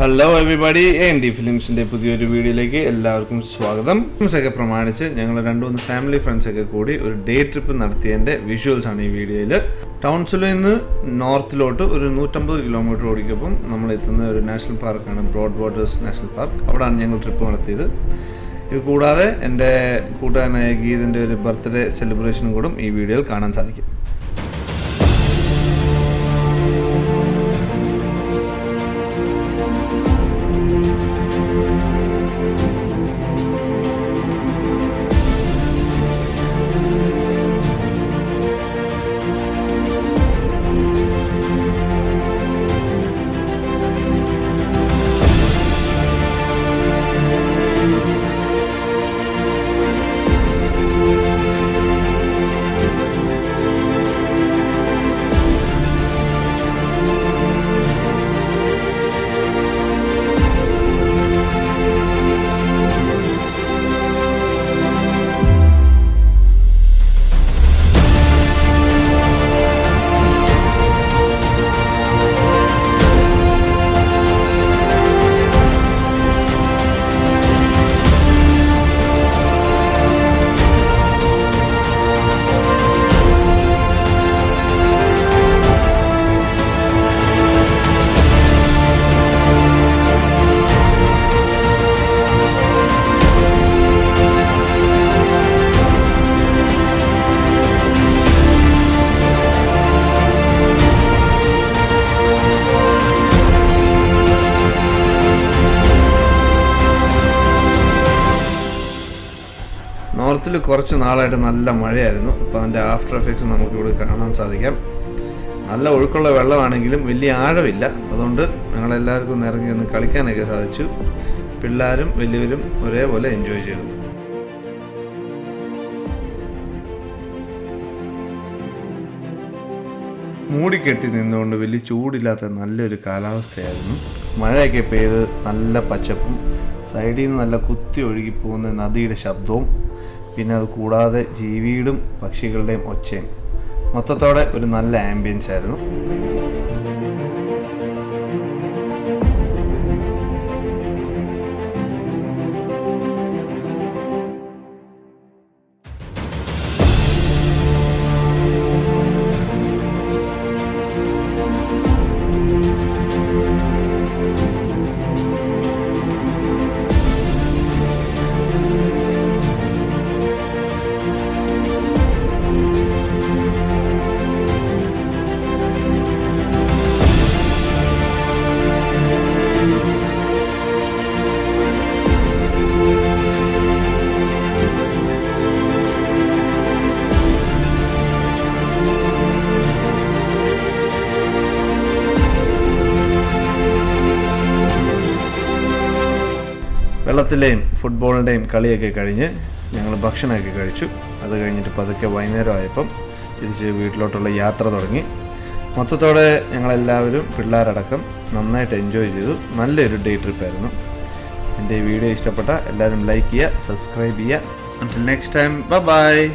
Hello everybody, AND ഫിലിംസിൻ്റെ പുതിയൊരു വീഡിയോയിലേക്ക് എല്ലാവർക്കും സ്വാഗതം. ഫിലിംസൊക്കെ പ്രമാണിച്ച് ഞങ്ങൾ 2-3 ഫാമിലി ഫ്രണ്ട്സൊക്കെ കൂടി ഒരു ഡേ ട്രിപ്പ് നടത്തിയതിൻ്റെ വിഷ്വൽസാണ് ഈ വീഡിയോയിൽ. ടൗൺസിൽ നിന്ന് നോർത്തിലോട്ട് ഒരു 150 കിലോമീറ്റർ ഓടിക്കപ്പം നമ്മൾ എത്തുന്ന ഒരു നാഷണൽ പാർക്കാണ്, ബ്രോഡ് വാട്ടേഴ്സ് നാഷണൽ പാർക്ക്. അവിടെയാണ് ഞങ്ങൾ ട്രിപ്പ് നടത്തിയത്. ഇത് കൂടാതെ എൻ്റെ കൂട്ടുകാരനായ ഗീതിൻ്റെ ഒരു ബർത്ത്ഡേ സെലിബ്രേഷനും കൂടെ ഈ വീഡിയോയിൽ കാണാൻ സാധിക്കും. നോർത്തിൽ കുറച്ച് നാളായിട്ട് നല്ല മഴയായിരുന്നു. അപ്പോൾ അതിൻ്റെ ആഫ്റ്റർ എഫക്ട്സ് നമുക്കിവിടെ കാണാൻ സാധിക്കാം. നല്ല ഒഴുക്കുള്ള വെള്ളമാണെങ്കിലും വലിയ ആഴമില്ല. അതുകൊണ്ട് ഞങ്ങളെല്ലാവർക്കും ഇറങ്ങി ഒന്ന് കളിക്കാനൊക്കെ സാധിച്ചു. പിള്ളേരും വലിയവരും ഒരേപോലെ എൻജോയ് ചെയ്തു. മൂടിക്കെട്ടി നിന്നുകൊണ്ട് വലിയ ചൂടില്ലാത്ത നല്ലൊരു കാലാവസ്ഥയായിരുന്നു. മഴയൊക്കെ പെയ്ത് നല്ല പച്ചപ്പും സൈഡിൽ നിന്ന് നല്ല കുത്തി ഒഴുകി പോകുന്ന നദിയുടെ ശബ്ദവും പിന്നെ അത് കൂടാതെ ജീവിയുടെയും പക്ഷികളുടെയും ഒച്ചയും മൊത്തത്തോടെ ഒരു നല്ല ആംബിയൻസ് ആയിരുന്നു. വെള്ളത്തിലെയും ഫുട്ബോളിൻ്റെയും കളിയൊക്കെ കഴിഞ്ഞ് ഞങ്ങൾ ഭക്ഷണമൊക്കെ കഴിച്ചു. അത് കഴിഞ്ഞിട്ട് പതുക്കെ വൈകുന്നേരം ആയപ്പം തിരിച്ച് വീട്ടിലോട്ടുള്ള യാത്ര തുടങ്ങി. മൊത്തത്തോടെ ഞങ്ങളെല്ലാവരും പിള്ളേരടക്കം നന്നായിട്ട് എൻജോയ് ചെയ്തു. നല്ലൊരു ഡേ ട്രിപ്പായിരുന്നു. എൻ്റെ ഈ വീഡിയോ ഇഷ്ടപ്പെട്ട എല്ലാവരും ലൈക്ക് ചെയ്യുക, സബ്സ്ക്രൈബ് ചെയ്യുക. Until next time, bye bye.